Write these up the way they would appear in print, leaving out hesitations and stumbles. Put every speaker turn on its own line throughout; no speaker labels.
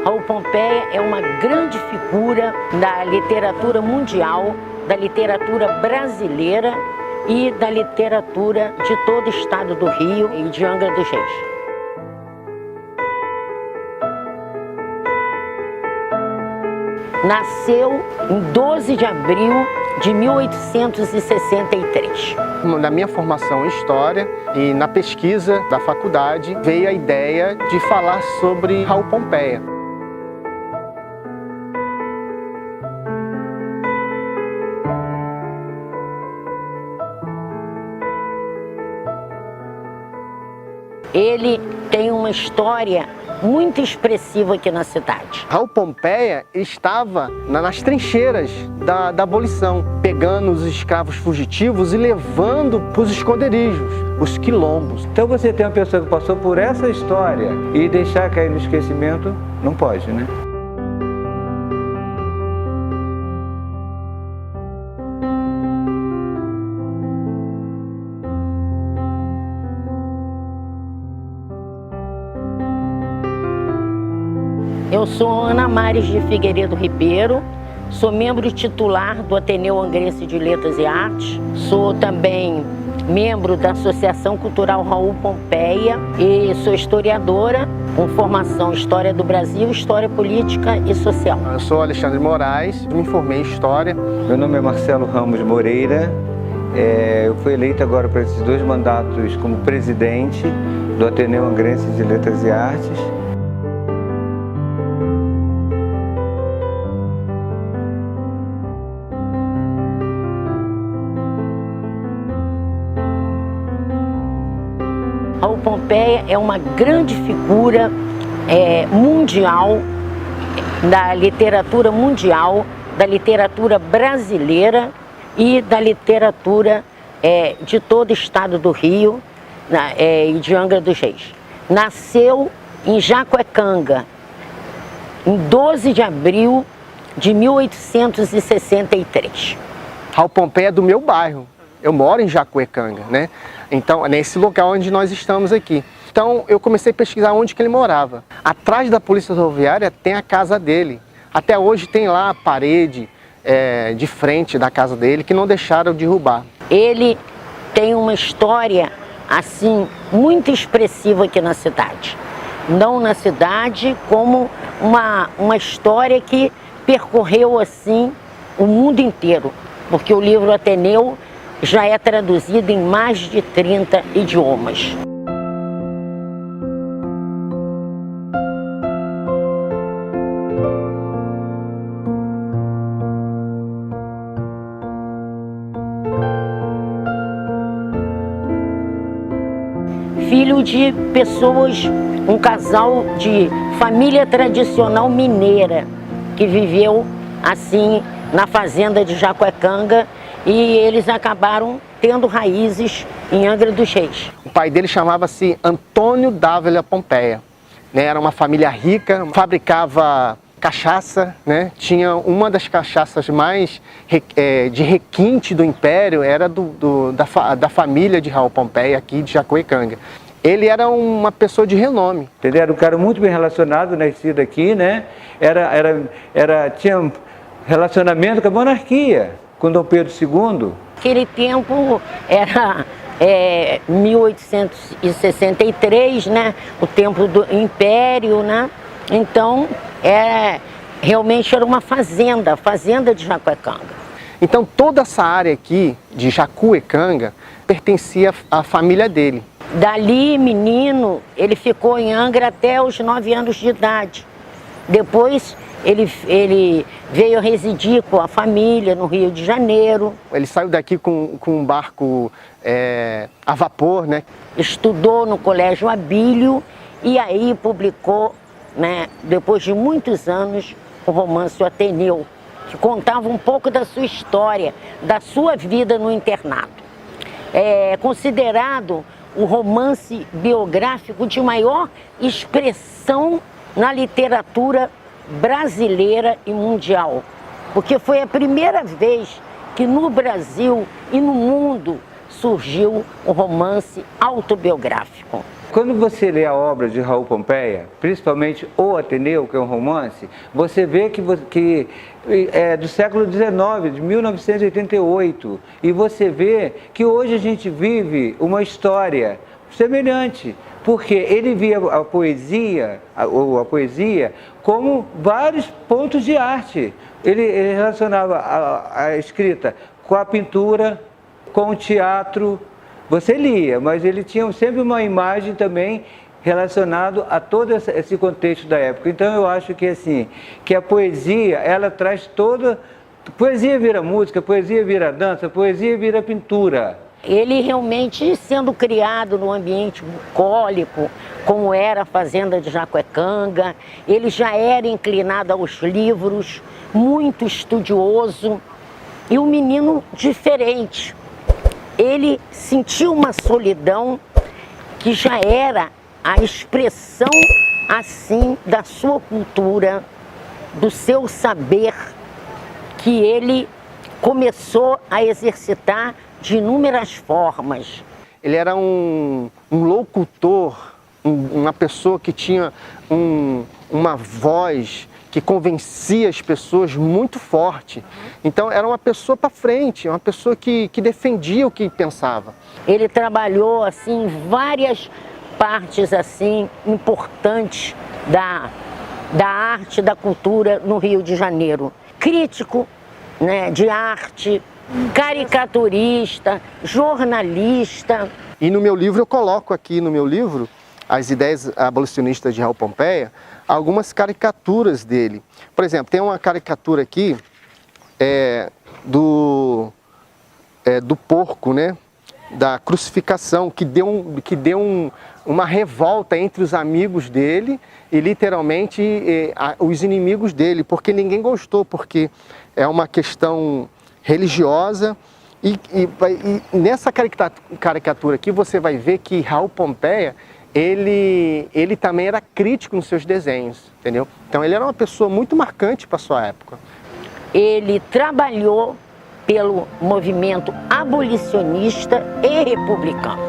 Raul Pompeia é uma grande figura da literatura mundial, da literatura brasileira e da literatura de todo o estado do Rio e de Angra dos Reis. Nasceu em 12 de abril de 1863.
Na minha formação em História e na pesquisa da faculdade, veio a ideia de falar sobre Raul Pompeia.
Ele tem uma história muito expressiva aqui na cidade.
Raul Pompeia estava nas trincheiras da abolição, pegando os escravos fugitivos e levando para os esconderijos, os quilombos.
Então você tem uma pessoa que passou por essa história e deixar cair no esquecimento, não pode, né?
Eu sou Ana Mares de Figueiredo Ribeiro, sou membro titular do Ateneu Angrense de Letras e Artes, sou também membro da Associação Cultural Raul Pompeia e sou historiadora com formação em História do Brasil, História Política e Social.
Eu sou Alexandre Moraes, me formei em História.
Meu nome é Marcelo Ramos Moreira, eu fui eleito agora para esses 2 mandatos como presidente do Ateneu Angrense de Letras e Artes.
Raul Pompeia é uma grande figura mundial, da literatura mundial, da literatura brasileira e da literatura de todo o estado do Rio e de Angra dos Reis. Nasceu em Jacuecanga, em 12 de abril de 1863.
Raul Pompeia é do meu bairro. Eu moro em Jacuecanga, né? Então, é nesse local onde nós estamos aqui. Então, eu comecei a pesquisar onde que ele morava. Atrás da Polícia Rodoviária tem a casa dele. Até hoje tem lá a parede de frente da casa dele que não deixaram derrubar.
Ele tem uma história, assim, muito expressiva aqui na cidade. Não na cidade, como uma história que percorreu, assim, o mundo inteiro. Porque o livro Ateneu já é traduzido em mais de 30 idiomas. Filho de pessoas, um casal de família tradicional mineira, que viveu assim na fazenda de Jacuecanga, e eles acabaram tendo raízes em Angra dos Reis.
O pai dele chamava-se Antônio Dávila Pompeia, né? Era uma família rica, fabricava cachaça, né? Tinha uma das cachaças mais de requinte do Império, era da família de Raul Pompeia, aqui de Jacuecanga. Ele era uma pessoa de renome.
Ele era um cara muito bem relacionado, nascido aqui, né? Tinha relacionamento com a monarquia, com Dom Pedro II.
Aquele tempo era 1863, né? O tempo do Império, né? Então, realmente era uma fazenda de Jacuecanga.
Então, toda essa área aqui de Jacuecanga pertencia à família dele.
Dali, menino, ele ficou em Angra até os 9 anos de idade. Depois, ele veio residir com a família no Rio de Janeiro.
Ele saiu daqui com um barco a vapor, né?
Estudou no Colégio Abílio e aí publicou, né, depois de muitos anos, o romance O Ateneu, que contava um pouco da sua história, da sua vida no internato. É considerado o romance biográfico de maior expressão na literatura brasileira e mundial, porque foi a primeira vez que no Brasil e no mundo surgiu o romance autobiográfico.
Quando você lê a obra de Raul Pompeia, principalmente O Ateneu, que é um romance, você vê que é do século XIX, de 1988, e você vê que hoje a gente vive uma história semelhante, porque ele via a poesia como vários pontos de arte. Ele relacionava a escrita com a pintura, com o teatro. Você lia, mas ele tinha sempre uma imagem também relacionado a todo esse contexto da época. Então eu acho que assim, que a poesia, ela traz toda... Poesia vira música, poesia vira dança, poesia vira pintura.
Ele realmente, sendo criado num ambiente bucólico, como era a fazenda de Jacuecanga, ele já era inclinado aos livros, muito estudioso e um menino diferente. Ele sentiu uma solidão que já era a expressão, assim, da sua cultura, do seu saber, que ele começou a exercitar de inúmeras formas.
Ele era um locutor, uma pessoa que tinha uma voz que convencia as pessoas muito forte. Então era uma pessoa para frente, uma pessoa que defendia o que pensava.
Ele trabalhou assim em várias partes assim importantes da arte, da cultura no Rio de Janeiro. Crítico, né, de arte, caricaturista, jornalista.
E no meu livro eu coloco aqui no meu livro As Ideias Abolicionistas de Raul Pompeia, algumas caricaturas dele. Por exemplo, tem uma caricatura aqui do porco, né? Da crucificação, que deu uma revolta entre os amigos dele e literalmente os inimigos dele, porque ninguém gostou, porque é uma questão religiosa. E nessa caricatura aqui você vai ver que Raul Pompeia, ele também era crítico nos seus desenhos, entendeu? Então ele era uma pessoa muito marcante para a sua época.
Ele trabalhou pelo movimento abolicionista e republicano.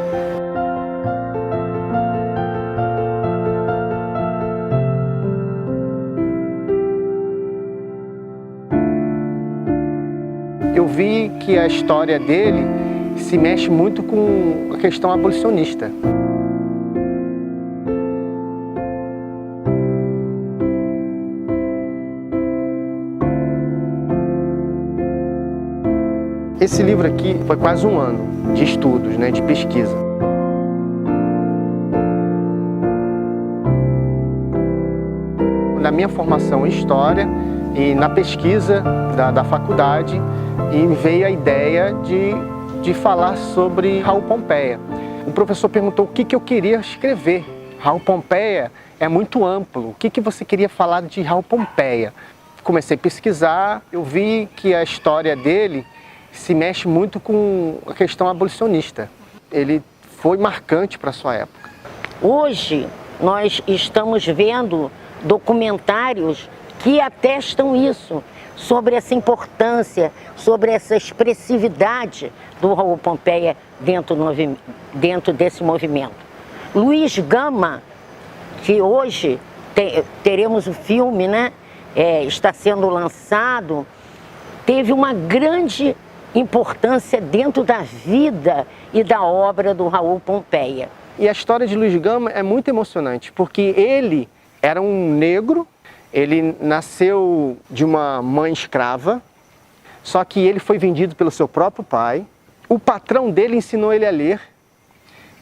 Eu vi que a história dele se mexe muito com a questão abolicionista. Esse livro aqui foi quase um ano de estudos, né, de pesquisa. Na minha formação em História e na pesquisa da faculdade, e veio a ideia de falar sobre Raul Pompeia. O professor perguntou o que eu queria escrever. Raul Pompeia é muito amplo. O que você queria falar de Raul Pompeia? Comecei a pesquisar, eu vi que a história dele se mexe muito com a questão abolicionista. Ele foi marcante para a sua época.
Hoje nós estamos vendo documentários que atestam isso, sobre essa importância, sobre essa expressividade do Raul Pompeia dentro desse movimento. Luiz Gama, que hoje teremos o filme, né? Está sendo lançado, teve uma grande importância dentro da vida e da obra do Raul Pompeia.
E a história de Luiz Gama é muito emocionante, porque ele era um negro, ele nasceu de uma mãe escrava, só que ele foi vendido pelo seu próprio pai. O patrão dele ensinou ele a ler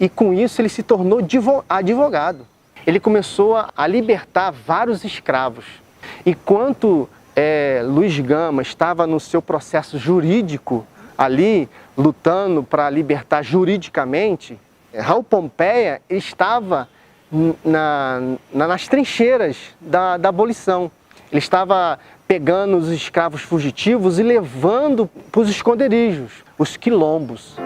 e com isso ele se tornou advogado. Ele começou a libertar vários escravos. Enquanto Luiz Gama estava no seu processo jurídico ali, lutando para libertar juridicamente, Raul Pompeia estava nas trincheiras da abolição. Ele estava pegando os escravos fugitivos e levando para os esconderijos, os quilombos.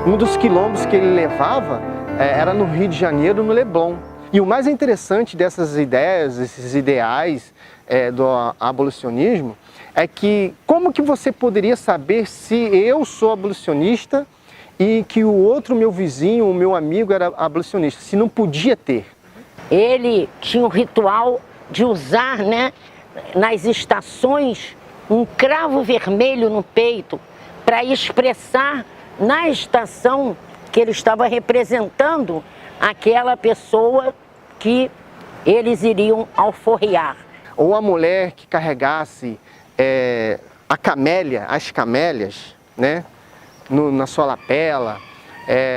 Um dos quilombos que ele levava era no Rio de Janeiro, no Leblon. E o mais interessante dessas ideias, esses ideais do abolicionismo, é que como que você poderia saber se eu sou abolicionista e que o outro, meu vizinho, o meu amigo era abolicionista, se não podia ter?
Ele tinha um ritual de usar, né, nas estações, um cravo vermelho no peito para expressar na estação que ele estava representando aquela pessoa que eles iriam alforriar.
Ou a mulher que carregasse as camélias, né, na sua lapela,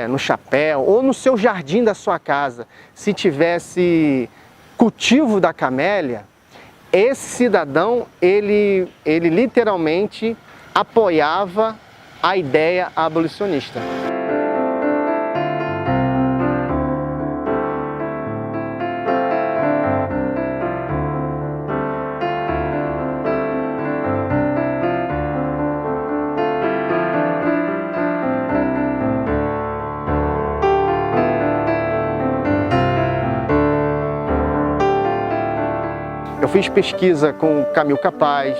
no chapéu, ou no seu jardim da sua casa, se tivesse cultivo da camélia, esse cidadão, ele literalmente apoiava a ideia abolicionista. Eu fiz pesquisa com o Camil Capaz.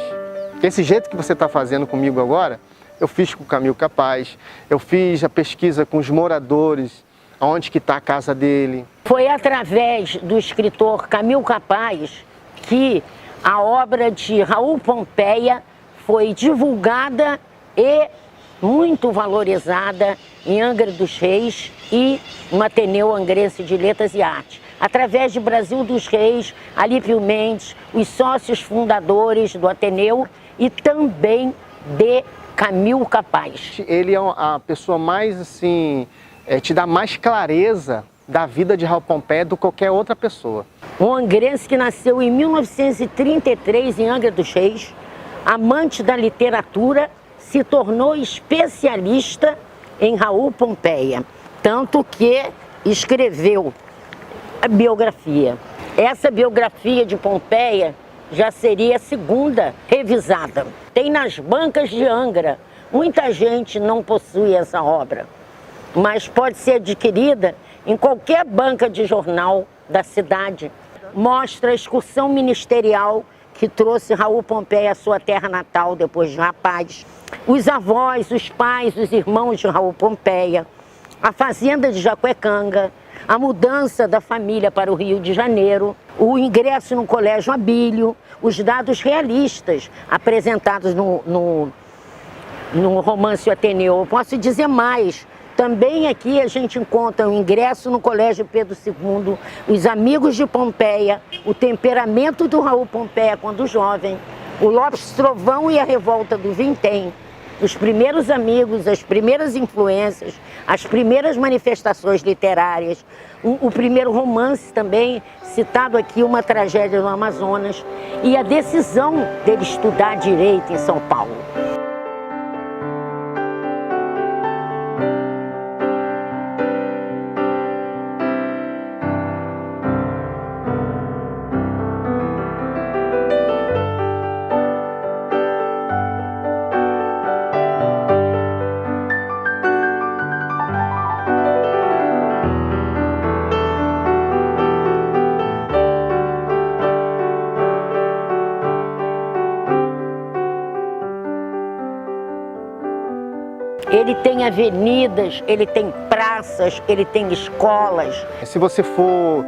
Esse jeito que você está fazendo comigo agora, eu fiz com o Camil Capaz. Eu fiz a pesquisa com os moradores, onde que está a casa dele.
Foi através do escritor Camil Capaz que a obra de Raul Pompeia foi divulgada e muito valorizada em Angra dos Reis e no Ateneu Angrense de Letras e Artes. Através de Brasil dos Reis, Alípio Mendes, os sócios fundadores do Ateneu e também de Camil Capaz.
Ele é a pessoa mais, assim, te dá mais clareza da vida de Raul Pompeia do que qualquer outra pessoa.
Um angrense que nasceu em 1933 em Angra dos Reis, amante da literatura, se tornou especialista em Raul Pompeia, tanto que escreveu a biografia. Essa biografia de Pompeia já seria a segunda revisada. Tem nas bancas de Angra. Muita gente não possui essa obra, mas pode ser adquirida em qualquer banca de jornal da cidade. Mostra a excursão ministerial que trouxe Raul Pompeia à sua terra natal depois de rapaz. Os avós, os pais, os irmãos de Raul Pompeia, a fazenda de Jacuecanga, a mudança da família para o Rio de Janeiro, o ingresso no Colégio Abílio, os dados realistas apresentados no romance Ateneu. Eu posso dizer mais, também aqui a gente encontra o ingresso no Colégio Pedro II, os amigos de Pompeia, o temperamento do Raul Pompeia quando jovem, o Lopes Trovão e a Revolta do Vintém, os primeiros amigos, as primeiras influências, as primeiras manifestações literárias, o primeiro romance também, citado aqui, Uma Tragédia no Amazonas, e a decisão dele estudar direito em São Paulo. Ele tem avenidas, ele tem praças, ele tem escolas.
Se você for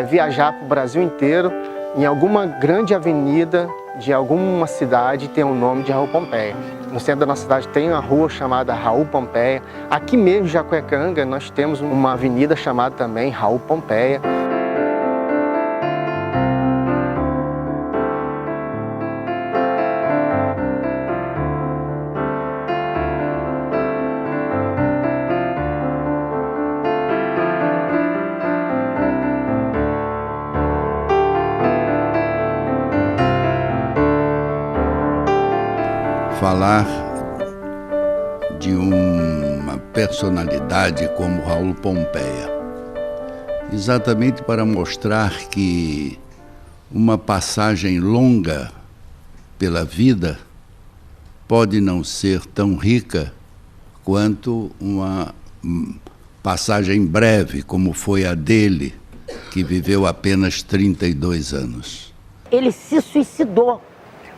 viajar para o Brasil inteiro, em alguma grande avenida de alguma cidade tem o nome de Raul Pompeia. No centro da nossa cidade tem uma rua chamada Raul Pompeia. Aqui mesmo, em Jacuecanga, nós temos uma avenida chamada também Raul Pompeia.
Falar de uma personalidade como Raul Pompeia, exatamente para mostrar que uma passagem longa pela vida pode não ser tão rica quanto uma passagem breve, como foi a dele, que viveu apenas 32 anos.
Ele se suicidou.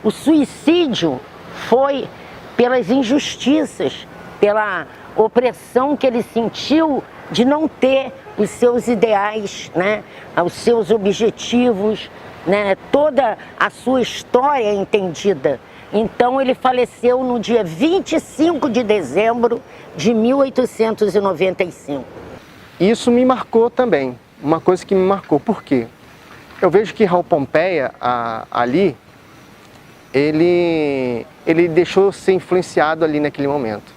O suicídio foi pelas injustiças, pela opressão que ele sentiu de não ter os seus ideais, né? Os seus objetivos, né? Toda a sua história entendida. Então ele faleceu no dia 25 de dezembro de 1895.
Isso me marcou também, uma coisa que me marcou. Por quê? Eu vejo que Raul Pompeia, ali, ele deixou ser influenciado ali naquele momento,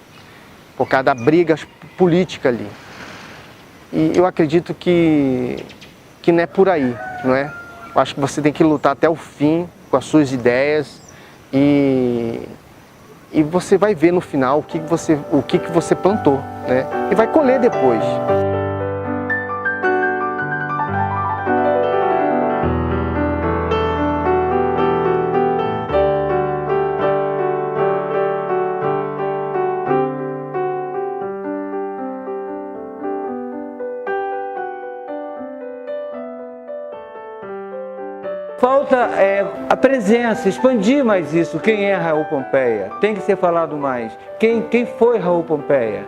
por causa da briga política ali. E eu acredito que não é por aí, não é? Eu acho que você tem que lutar até o fim com as suas ideias e você vai ver no final o que você plantou, né? E vai colher depois.
Falta a presença, expandir mais isso. Quem é Raul Pompeia? Tem que ser falado mais. Quem foi Raul Pompeia?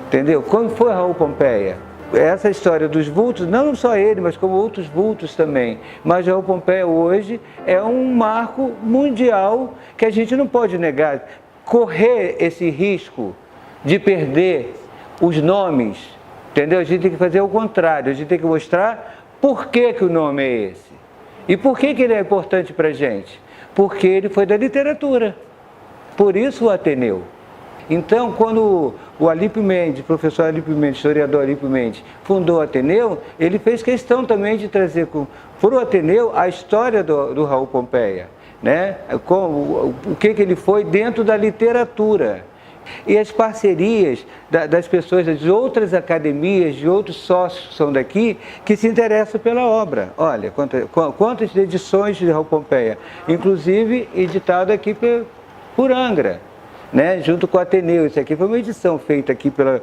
Entendeu? Como foi Raul Pompeia? Essa história dos vultos, não só ele, mas como outros vultos também. Mas Raul Pompeia hoje é um marco mundial que a gente não pode negar. Correr esse risco de perder os nomes, entendeu? A gente tem que fazer o contrário, a gente tem que mostrar por que o nome é esse. E por que ele é importante para a gente? Porque ele foi da literatura, por isso o Ateneu. Então, quando o Alípio Mendes, professor Alípio Mendes, historiador Alípio Mendes, fundou o Ateneu, ele fez questão também de trazer para o Ateneu a história do Raul Pompeia, né? O que ele foi dentro da literatura. E as parcerias das pessoas de outras academias, de outros sócios que são daqui, que se interessam pela obra. Olha, quantas edições de Raul Pompeia, inclusive editado aqui por Angra, né? Junto com o Ateneu. Isso aqui foi uma edição feita aqui pela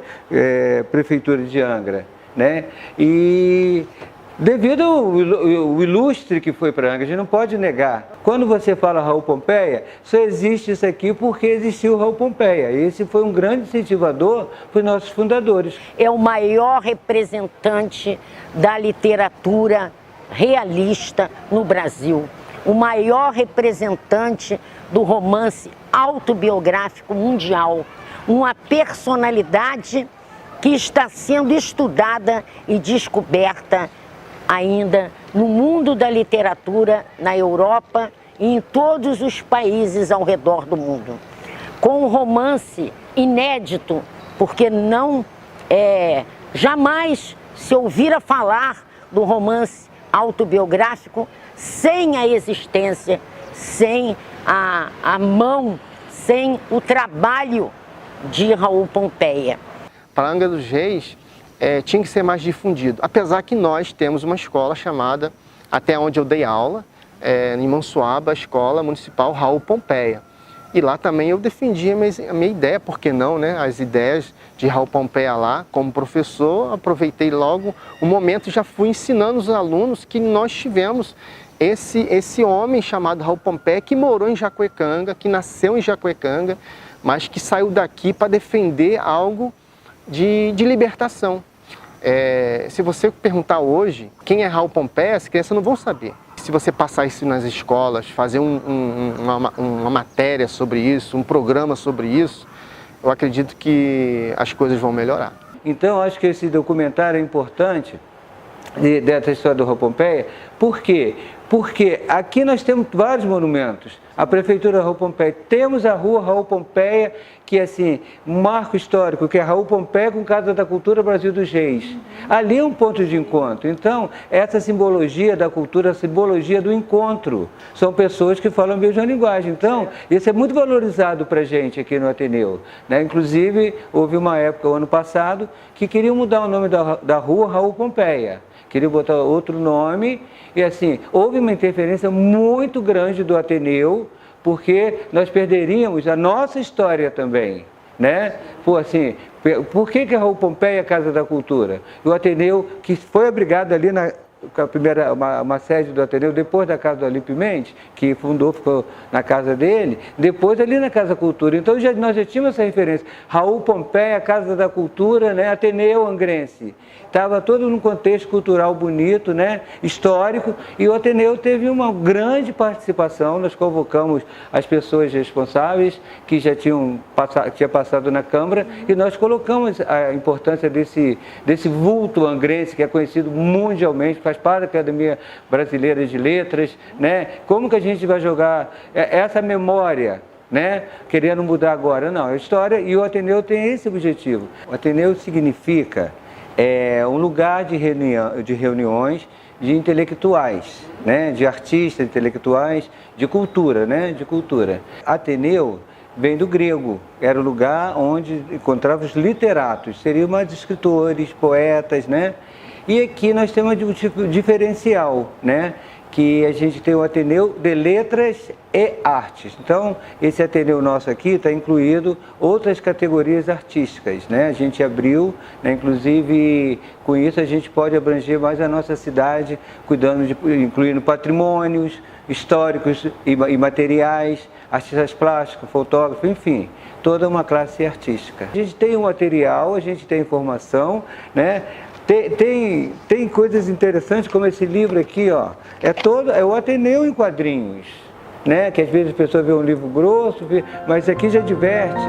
Prefeitura de Angra, né? E devido ao ilustre que foi para Angra, a gente não pode negar. Quando você fala Raul Pompeia, só existe isso aqui porque existiu Raul Pompeia. Esse foi um grande incentivador para os nossos fundadores.
É o maior representante da literatura realista no Brasil. O maior representante do romance autobiográfico mundial. Uma personalidade que está sendo estudada e descoberta ainda no mundo da literatura, na Europa e em todos os países ao redor do mundo. Com um romance inédito, porque jamais se ouvira falar do romance autobiográfico sem a existência, sem a mão, sem o trabalho de Raul Pompeia.
Para Angra dos Reis, tinha que ser mais difundido, apesar que nós temos uma escola chamada, até onde eu dei aula, em Monsuaba, a Escola Municipal Raul Pompeia. E lá também eu defendi a minha ideia, por que não, né? As ideias de Raul Pompeia lá, como professor, aproveitei logo o momento e já fui ensinando os alunos que nós tivemos esse homem chamado Raul Pompeia, que morou em Jacuecanga, que nasceu em Jacuecanga, mas que saiu daqui para defender algo de libertação. Se você perguntar hoje quem é Raul Pompeia, as crianças não vão saber. Se você passar isso nas escolas, fazer uma matéria sobre isso, um programa sobre isso, eu acredito que as coisas vão melhorar.
Então, acho que esse documentário é importante, dessa história do Raul Pompeia. Por quê? Porque aqui nós temos vários monumentos. A Prefeitura Raul Pompeia, temos a rua Raul Pompeia, que é assim, um marco histórico, que é Raul Pompeia com Casa da Cultura Brasil dos Reis. Ali é um ponto de encontro. Então, essa simbologia da cultura, a simbologia do encontro, são pessoas que falam a mesma linguagem. Então, isso é muito valorizado para a gente aqui no Ateneu, né? Inclusive, houve uma época, o ano passado, que queriam mudar o nome da rua Raul Pompeia. Queria botar outro nome, e assim, houve uma interferência muito grande do Ateneu, porque nós perderíamos a nossa história também, né? Assim, Por que a Raul Pompeia é a Casa da Cultura? O Ateneu, que foi abrigado ali uma sede do Ateneu, depois da casa do Alípio Mendes, que fundou, ficou na casa dele, depois ali na Casa da Cultura. Então nós já tínhamos essa referência. Raul Pompeia, Casa da Cultura, né? Ateneu Angrense. Estava todo num contexto cultural bonito, né? Histórico, e o Ateneu teve uma grande participação. Nós convocamos as pessoas responsáveis que já tinham passado na Câmara, e nós colocamos a importância desse vulto angrense, que é conhecido mundialmente, faz parte da Academia Brasileira de Letras, né? Como que a gente vai jogar essa memória, né? Querendo mudar agora? Não, é história, e o Ateneu tem esse objetivo. O Ateneu significa um lugar de reuniões de intelectuais, né? De artistas intelectuais, de cultura, né? De cultura. Ateneu vem do grego, era o lugar onde encontrava os literatos, seriam mais escritores, poetas, né? E aqui nós temos um tipo diferencial, né? Que a gente tem o Ateneu de Letras e Artes. Então, esse Ateneu nosso aqui está incluído outras categorias artísticas, né? A gente abriu, né? Inclusive, com isso a gente pode abranger mais a nossa cidade, incluindo patrimônios históricos e materiais, artistas plásticos, fotógrafos, enfim, toda uma classe artística. A gente tem o material, a gente tem informação, né? Tem coisas interessantes, como esse livro aqui, ó. É o Ateneu em quadrinhos, né? Que às vezes a pessoa vê um livro grosso, mas isso aqui já diverte.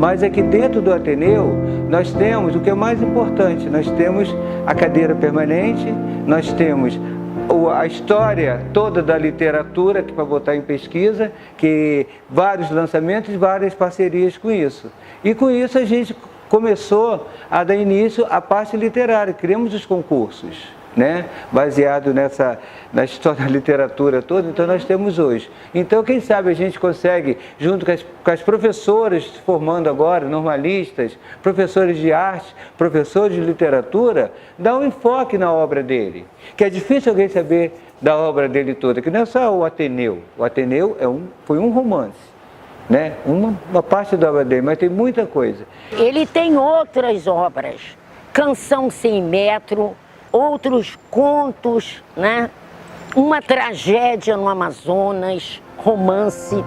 Mas aqui dentro do Ateneu, nós temos o que é mais importante, nós temos a cadeira permanente, nós temos a história toda da literatura, que para botar em pesquisa, que vários lançamentos, várias parcerias com isso. E com isso a gente começou a dar início à parte literária, criamos os concursos, né? Baseado na história da literatura toda, então nós temos hoje. Então, quem sabe a gente consegue, junto com as professoras formando agora, normalistas, professores de arte, professores de literatura, dar um enfoque na obra dele, que é difícil alguém saber da obra dele toda, que não é só o Ateneu. O Ateneu foi um romance, né? Uma parte da obra dele, mas tem muita coisa.
Ele tem outras obras, Canção Sem Metro, outros contos, né? Uma tragédia no Amazonas, romance.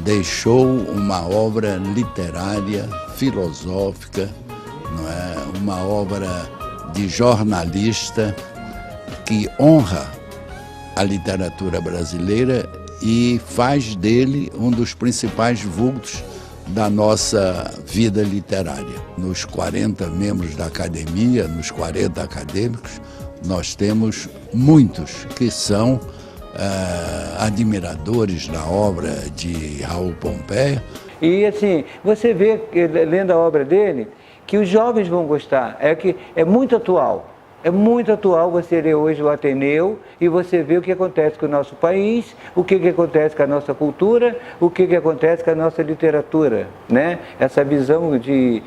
Deixou uma obra literária, filosófica, não é? Uma obra de jornalista que honra a literatura brasileira e faz dele um dos principais vultos da nossa vida literária. Nos 40 membros da academia, nos 40 acadêmicos, nós temos muitos que são admiradores da obra de Raul Pompeia.
E assim, você vê, lendo a obra dele, que os jovens vão gostar, que é muito atual. É muito atual você ler hoje o Ateneu e você vê o que acontece com o nosso país, o que acontece com a nossa cultura, o que acontece com a nossa literatura, né? Essa visão de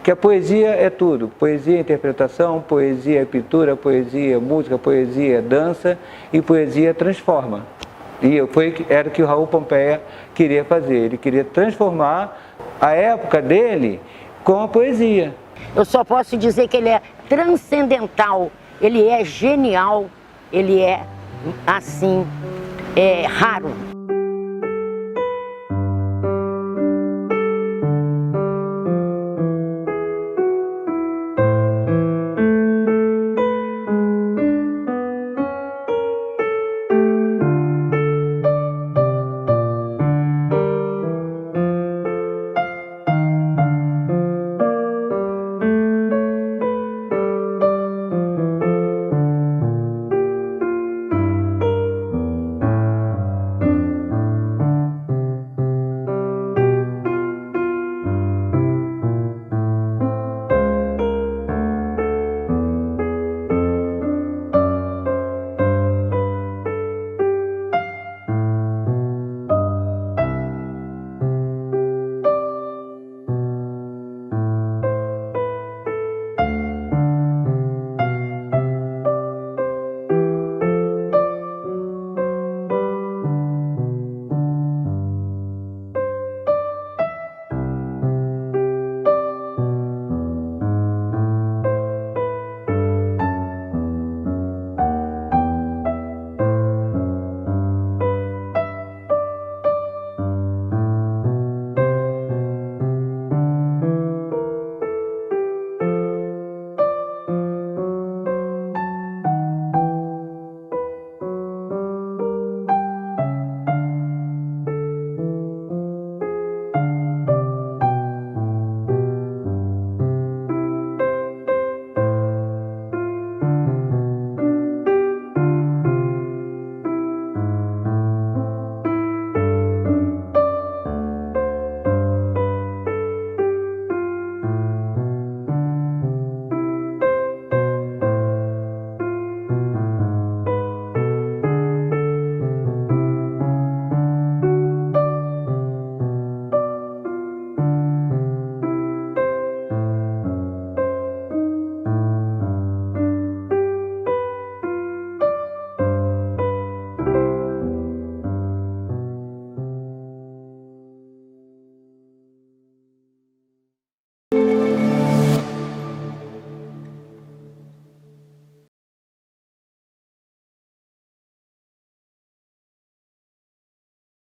que a poesia é tudo. Poesia é interpretação, poesia é pintura, poesia é música, poesia é dança e poesia transforma. E era o que o Raul Pompeia queria fazer. Ele queria transformar a época dele com a poesia.
Eu só posso dizer que ele é transcendental, ele é genial, ele é assim, raro.